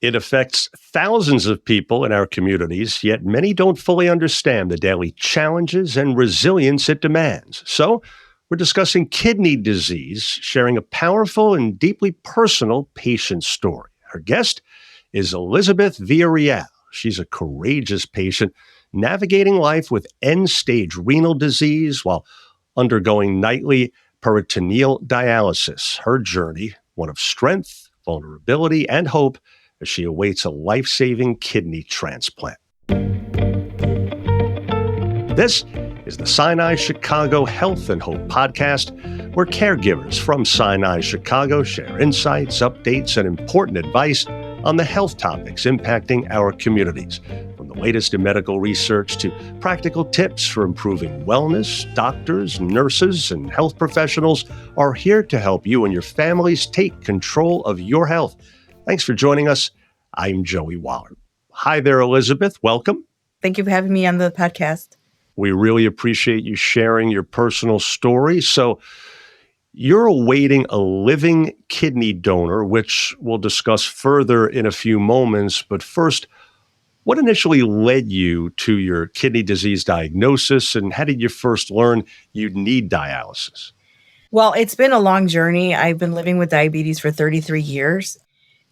It affects thousands of people in our communities, yet many don't fully understand the daily challenges and resilience it demands. So, we're discussing kidney disease, sharing a powerful and deeply personal patient story. Her guest is Elizabeth Villarreal. She's a courageous patient navigating life with end-stage renal disease while undergoing nightly peritoneal dialysis. Her journey, one of strength, vulnerability, and hope, as she awaits a life-saving kidney transplant. This is the Sinai Chicago Health and Hope podcast, where caregivers from Sinai Chicago share insights, updates, and important advice on the health topics impacting our communities. From the latest in medical research to practical tips for improving wellness, doctors, nurses, and health professionals are here to help you and your families take control of your health. Thanks for joining us. I'm Joey Waller. Hi there, Elizabeth. Welcome. Thank you for having me on the podcast. We really appreciate you sharing your personal story. So you're awaiting a living kidney donor, which we'll discuss further in a few moments. But first, what initially led you to your kidney disease diagnosis, and how did you first learn you'd need dialysis? Well, it's been a long journey. I've been living with diabetes for 33 years.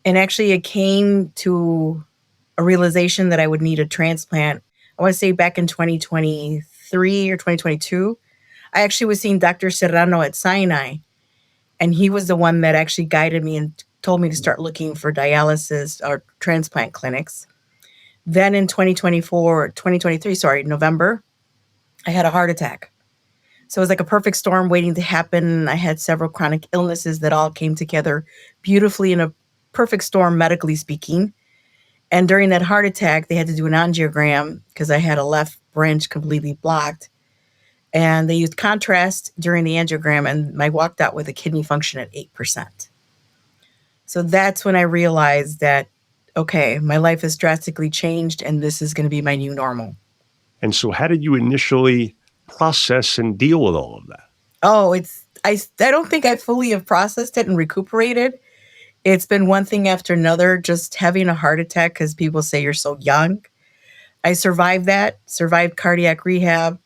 And actually, it came to a realization that I would need a transplant. I want to say back in 2023 or 2022. I actually was seeing Dr. Serrano at Sinai, and he was the one that actually guided me and told me to start looking for dialysis or transplant clinics. Then in 2023, November, I had a heart attack. So it was like a perfect storm waiting to happen. I had several chronic illnesses that all came together beautifully in a perfect storm, medically speaking. And during that heart attack, they had to do an angiogram because I had a left branch completely blocked. And they used contrast during the angiogram, and I walked out with a kidney function at 8%. So that's when I realized that, okay, my life has drastically changed, and this is going to be my new normal. And so how did you initially process and deal with all of that? Oh, I don't think I fully have processed it and recuperated. It's been one thing after another, just having a heart attack because people say you're so young. I survived that, survived cardiac rehab,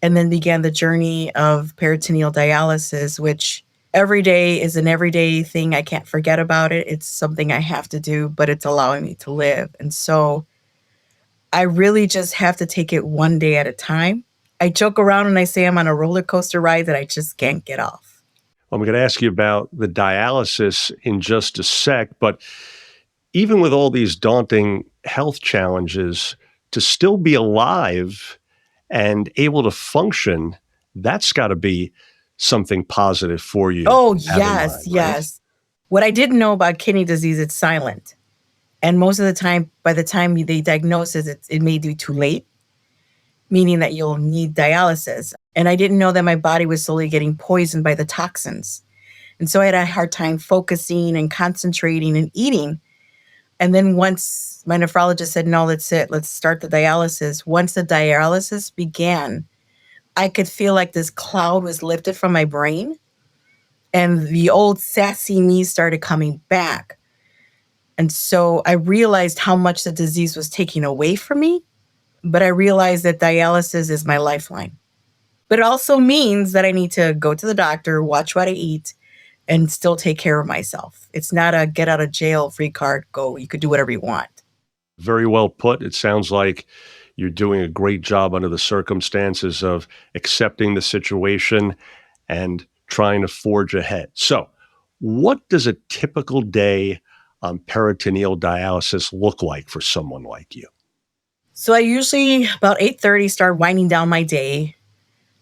and then began the journey of peritoneal dialysis, which every day is an everyday thing. I can't forget about it. It's something I have to do, but it's allowing me to live. And so I really just have to take it one day at a time. I joke around and I say I'm on a roller coaster ride that I just can't get off. I'm going to ask you about the dialysis in just a sec, but even with all these daunting health challenges, to still be alive and able to function, that's got to be something positive for you. Oh, yes, yes. What I didn't know about kidney disease, it's silent. And most of the time, by the time they diagnose it, it may be too late, meaning that you'll need dialysis. And I didn't know that my body was slowly getting poisoned by the toxins. And so I had a hard time focusing and concentrating and eating. And then once my nephrologist said, no, that's it, let's start the dialysis. Once the dialysis began, I could feel like this cloud was lifted from my brain. And the old sassy me started coming back. And so I realized how much the disease was taking away from me. But I realized that dialysis is my lifeline. But it also means that I need to go to the doctor, watch what I eat, and still take care of myself. It's not a get out of jail free card, go, you could do whatever you want. Very well put. It sounds like you're doing a great job under the circumstances of accepting the situation and trying to forge ahead. So what does a typical day on peritoneal dialysis look like for someone like you? So I usually about 8:30 start winding down my day,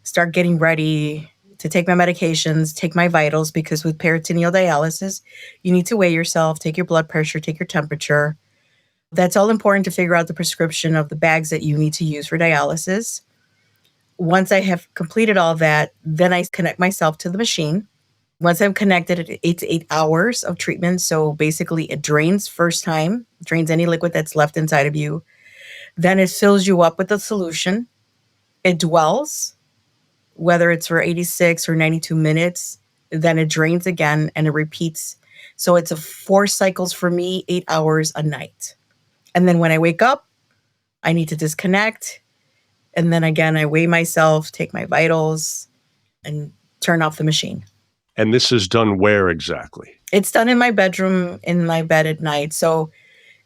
start getting ready to take my medications, take my vitals, because with peritoneal dialysis, you need to weigh yourself, take your blood pressure, take your temperature. That's all important to figure out the prescription of the bags that you need to use for dialysis. Once I have completed all that, then I connect myself to the machine. Once I'm connected, it's 8 hours of treatment. So basically it drains first time, drains any liquid that's left inside of you. Then it fills you up with the solution. It dwells, whether it's for 86 or 92 minutes. Then it drains again and it repeats So it's a 4 cycles for me, 8 hours a night. And then when I wake up, I need to disconnect. And then again, I weigh myself, take my vitals, and turn off the machine. And this is done where exactly? It's done in my bedroom, in my bed at night. So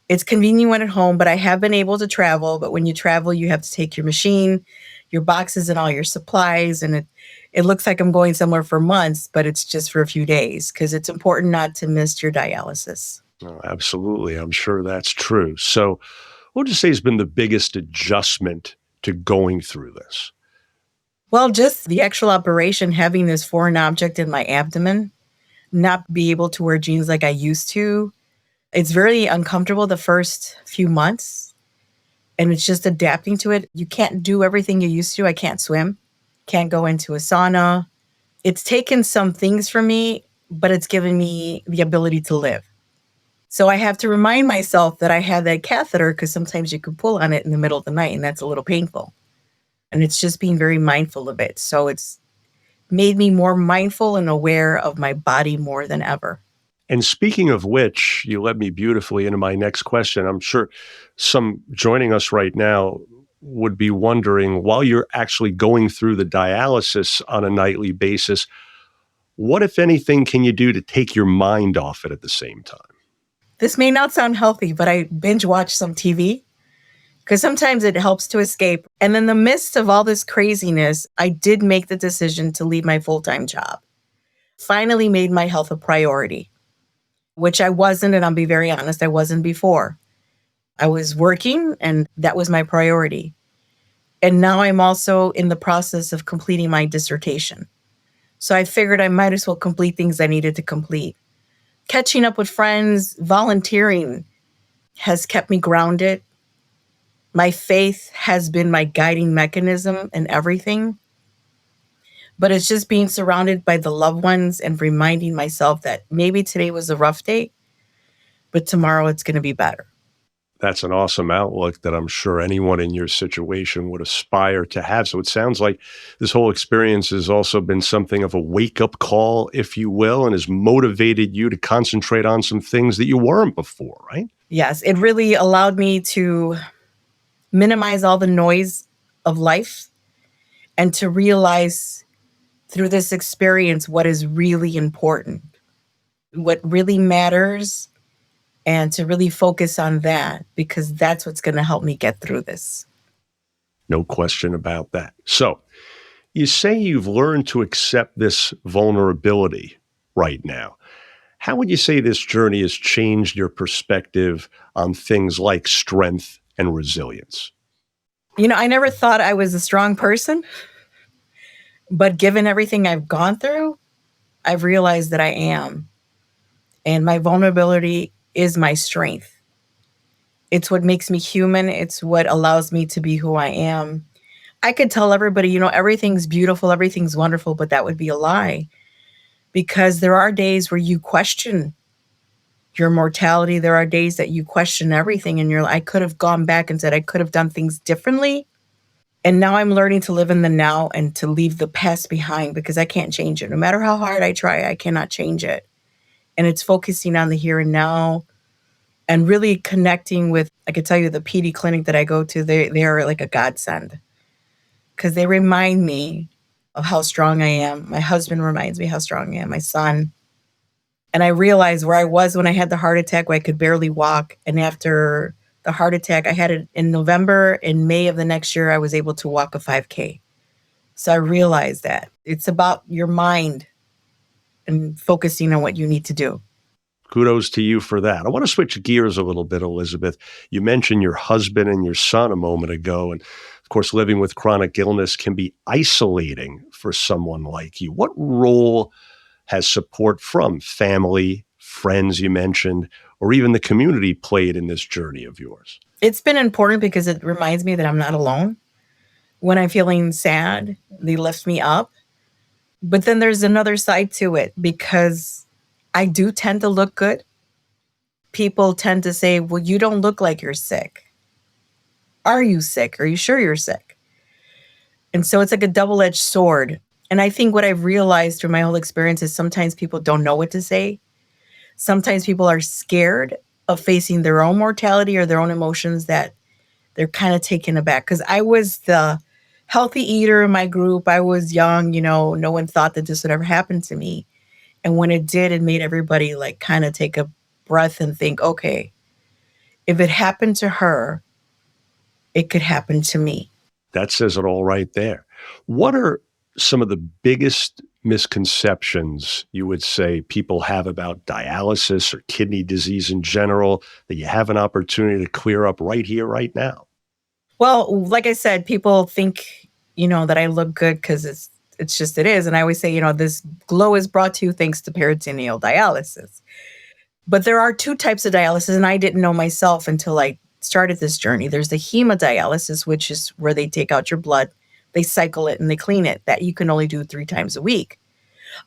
it's convenient when at home, but I have been able to travel. But when you travel, you have to take your machine, your boxes, and all your supplies. And it looks like I'm going somewhere for months, but it's just for a few days because it's important not to miss your dialysis. Oh, absolutely. I'm sure that's true. So, what would you say has been the biggest adjustment to going through this? Well, just the actual operation, having this foreign object in my abdomen, not be able to wear jeans like I used to. It's very uncomfortable the first few months, and it's just adapting to it. You can't do everything you used to. I can't swim, can't go into a sauna. It's taken some things from me, but it's given me the ability to live. So I have to remind myself that I have that catheter because sometimes you can pull on it in the middle of the night, and that's a little painful. And it's just being very mindful of it. So it's made me more mindful and aware of my body more than ever. And speaking of which, you led me beautifully into my next question. I'm sure some joining us right now would be wondering, while you're actually going through the dialysis on a nightly basis, what, if anything, can you do to take your mind off it at the same time? This may not sound healthy, but I binge watch some TV because sometimes it helps to escape. And in the midst of all this craziness, I did make the decision to leave my full-time job. Finally made my health a priority, which I wasn't, and I'll be very honest, I wasn't before. I was working and that was my priority. And now I'm also in the process of completing my dissertation. So I figured I might as well complete things I needed to complete. Catching up with friends, volunteering has kept me grounded. My faith has been my guiding mechanism in everything. But it's just being surrounded by the loved ones and reminding myself that maybe today was a rough day, but tomorrow it's going to be better. That's an awesome outlook that I'm sure anyone in your situation would aspire to have. So it sounds like this whole experience has also been something of a wake-up call, if you will, and has motivated you to concentrate on some things that you weren't before, right? Yes, it really allowed me to minimize all the noise of life and to realize through this experience what is really important, what really matters, and to really focus on that because that's what's going to help me get through this. No question about that. So you say you've learned to accept this vulnerability right now. How would you say this journey has changed your perspective on things like strength and resilience? I never thought I was a strong person, but given everything I've gone through, I've realized that I am. And my vulnerability is my strength. It's what makes me human. It's what allows me to be who I am. I could tell everybody, everything's beautiful, everything's wonderful, but that would be a lie because there are days where you question your mortality. There are days that you question everything and I could have gone back and said I could have done things differently. And now I'm learning to live in the now and to leave the past behind because I can't change it. No matter how hard I try, I cannot change it. And it's focusing on the here and now and really connecting with, I could tell you the PD clinic that I go to, they are like a godsend because they remind me of how strong I am. My husband reminds me how strong I am, my son. And I realized where I was when I had the heart attack, where I could barely walk. And after the heart attack, I had it in November. In May of the next year, I was able to walk a 5K. So I realized that it's about your mind and focusing on what you need to do. Kudos to you for that. I want to switch gears a little bit, Elizabeth. You mentioned your husband and your son a moment ago. And of course, living with chronic illness can be isolating for someone like you. What role has support from family, friends you mentioned, or even the community played in this journey of yours? It's been important because it reminds me that I'm not alone. When I'm feeling sad, they lift me up. But then there's another side to it because I do tend to look good. People tend to say, well, you don't look like you're sick. Are you sick? Are you sure you're sick? And so it's like a double-edged sword. And I think what I've realized through my whole experience is sometimes people don't know what to say. Sometimes people are scared of facing their own mortality or their own emotions that they're kind of taken aback. Because I was the healthy eater in my group. I was young, no one thought that this would ever happen to me. And when it did, it made everybody like kind of take a breath and think, okay, if it happened to her, it could happen to me. That says it all right there. What are some of the biggest misconceptions you would say people have about dialysis or kidney disease in general that you have an opportunity to clear up right here, right now? Well, like I said, people think, that I look good because it's just it is. And I always say, this glow is brought to you thanks to peritoneal dialysis. But there are two types of dialysis, and I didn't know myself until I started this journey. There's the hemodialysis, which is where they take out your blood, they cycle it, and they clean it. That you can only do 3 times a week.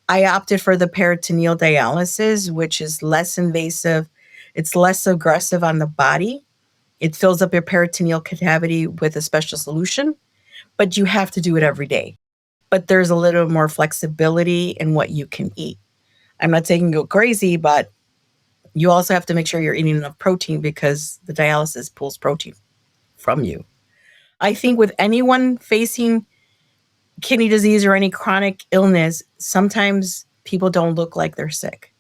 I opted for the peritoneal dialysis, which is less invasive. It's less aggressive on the body. It fills up your peritoneal cavity with a special solution, but you have to do it every day. But there's a little more flexibility in what you can eat. I'm not saying go crazy, but you also have to make sure you're eating enough protein because the dialysis pulls protein from you. I think with anyone facing kidney disease or any chronic illness, sometimes people don't look like they're sick.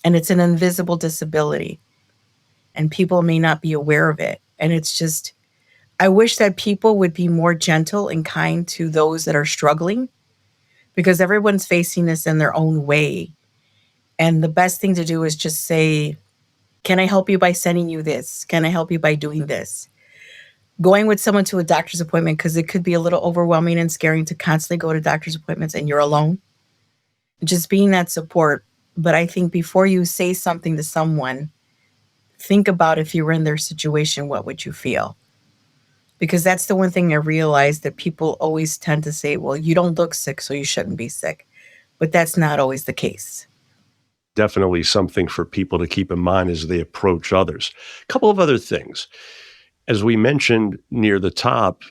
And it's an invisible disability. And people may not be aware of it. And it's just, I wish that people would be more gentle and kind to those that are struggling because everyone's facing this in their own way. And the best thing to do is just say, can I help you by sending you this? Can I help you by doing this? Going with someone to a doctor's appointment, because it could be a little overwhelming and scary to constantly go to doctor's appointments and you're alone. Just being that support. But I think before you say something to someone, think about if you were in their situation, what would you feel? Because that's the one thing I realized that people always tend to say, well, you don't look sick, so you shouldn't be sick. But that's not always the case. Definitely something for people to keep in mind as they approach others. A couple of other things. As we mentioned near the top,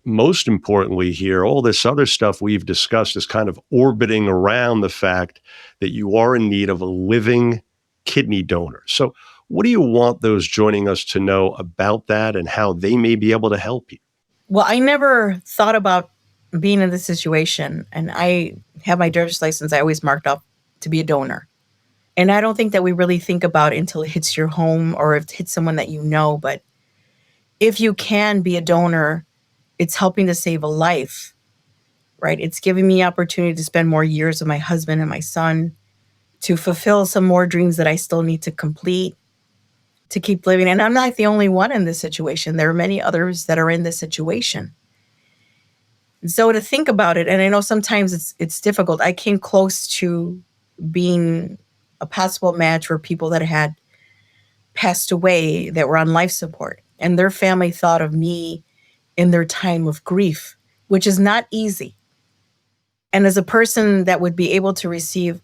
most importantly here, all this other stuff we've discussed is kind of orbiting around the fact that you are in need of a living kidney donor. So what do you want those joining us to know about that and how they may be able to help you? Well, I never thought about being in this situation. And I have my driver's license. I always marked up to be a donor. And I don't think that we really think about it until it hits your home or if it hits someone that you know. But if you can be a donor, it's helping to save a life, right? It's giving me opportunity to spend more years with my husband and my son, to fulfill some more dreams that I still need to complete, to keep living. And I'm not the only one in this situation. There are many others that are in this situation. So to think about it, and I know sometimes it's difficult. I came close to being a possible match for people that had passed away that were on life support. And their family thought of me in their time of grief, which is not easy. And as a person that would be able to receive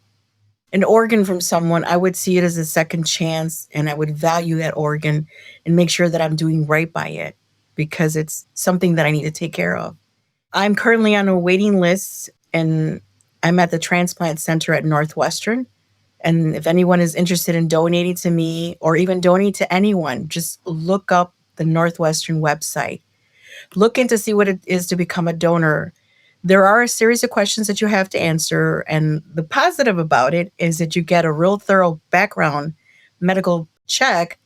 an organ from someone, I would see it as a second chance and I would value that organ and make sure that I'm doing right by it because it's something that I need to take care of. I'm currently on a waiting list and I'm at the transplant center at Northwestern. And if anyone is interested in donating to me or even donating to anyone, just look up the Northwestern website. Look in to see what it is to become a donor. There are a series of questions that you have to answer. And the positive about it is that you get a real thorough background medical check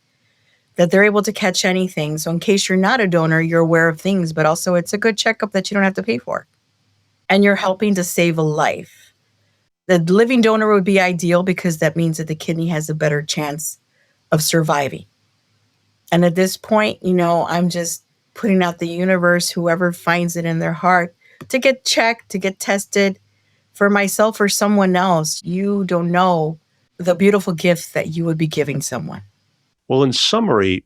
that they're able to catch anything. So in case you're not a donor, you're aware of things, but also it's a good checkup that you don't have to pay for. And you're helping to save a life. The living donor would be ideal because that means that the kidney has a better chance of surviving. And at this point, I'm just putting out the universe, whoever finds it in their heart, to get checked, to get tested for myself or someone else. You don't know the beautiful gift that you would be giving someone. Well, in summary,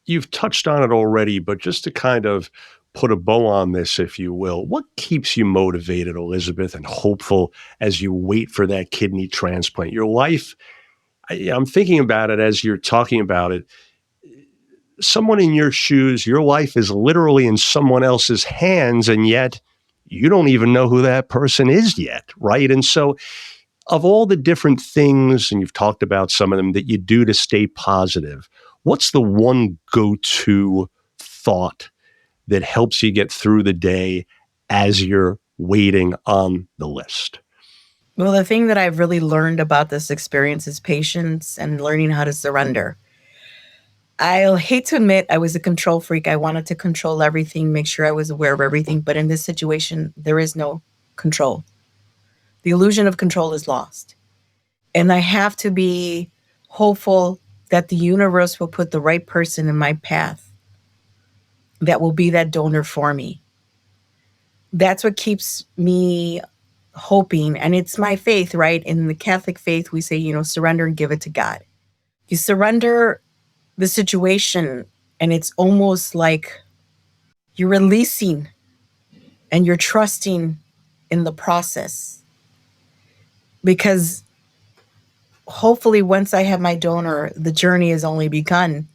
you've touched on it already, but just to kind of put a bow on this, if you will, what keeps you motivated, Elizabeth, and hopeful as you wait for that kidney transplant? Your life, I'm thinking about it as you're talking about it. Someone in your shoes, your life is literally in someone else's hands, and yet you don't even know who that person is yet, right? And so Of all the different things, and you've talked about some of them, that you do to stay positive, what's the one go-to thought that helps you get through the day as you're waiting on the list? Well, the thing that I've really learned about this experience is patience and learning how to surrender. I'll hate to admit I was a control freak. I wanted to control everything, make sure I was aware of everything. But in this situation, there is no control. The illusion of control is lost. And I have to be hopeful that the universe will put the right person in my path that will be that donor for me. That's what keeps me hoping. And it's my faith, right? In the Catholic faith, we say, surrender and give it to God. You surrender the situation, and it's almost like you're releasing and you're trusting in the process. Because hopefully, once I have my donor, the journey has only begun.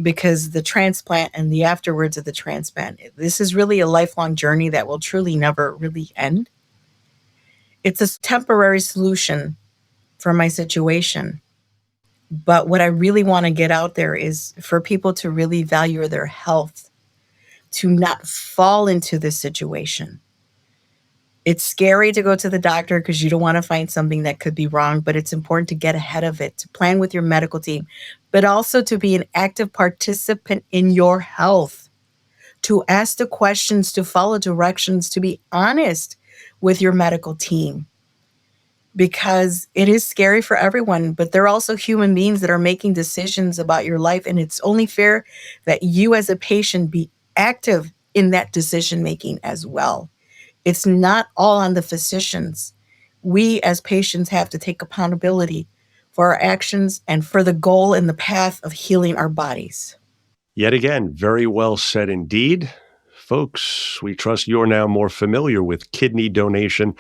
Because the transplant and the afterwards of the transplant, this is really a lifelong journey that will truly never really end. It's a temporary solution for my situation. But what I really want to get out there is for people to really value their health, to not fall into this situation. It's scary to go to the doctor because you don't want to find something that could be wrong, but it's important to get ahead of it, to plan with your medical team, but also to be an active participant in your health, to ask the questions, to follow directions, to be honest with your medical team. Because it is scary for everyone, but they're also human beings that are making decisions about your life. And it's only fair that you as a patient be active in that decision making as well. It's not all on the physicians. We as patients have to take accountability for our actions and for the goal and the path of healing our bodies. Yet again, very well said indeed. Folks, we trust you're now more familiar with kidney donation.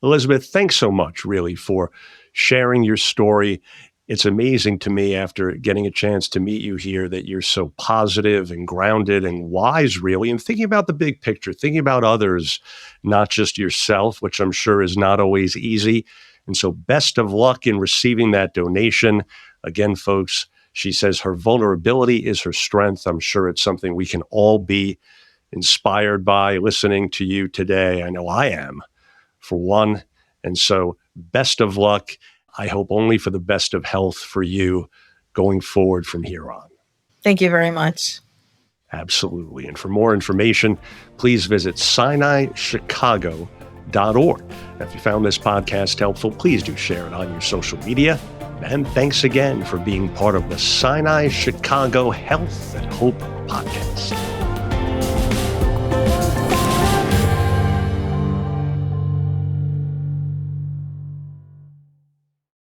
Elizabeth, thanks so much, really, for sharing your story. It's amazing to me after getting a chance to meet you here that you're so positive and grounded and wise, really, and thinking about the big picture, thinking about others, not just yourself, which I'm sure is not always easy. And so best of luck in receiving that donation. Again, folks, she says her vulnerability is her strength. I'm sure it's something we can all be inspired by listening to you today. I know I am, for one. And so best of luck. I hope only for the best of health for you going forward from here on. Thank you very much. Absolutely. And for more information, please visit SinaiChicago.org. Now, if you found this podcast helpful, please do share it on your social media. And thanks again for being part of the Sinai Chicago Health and Hope podcast.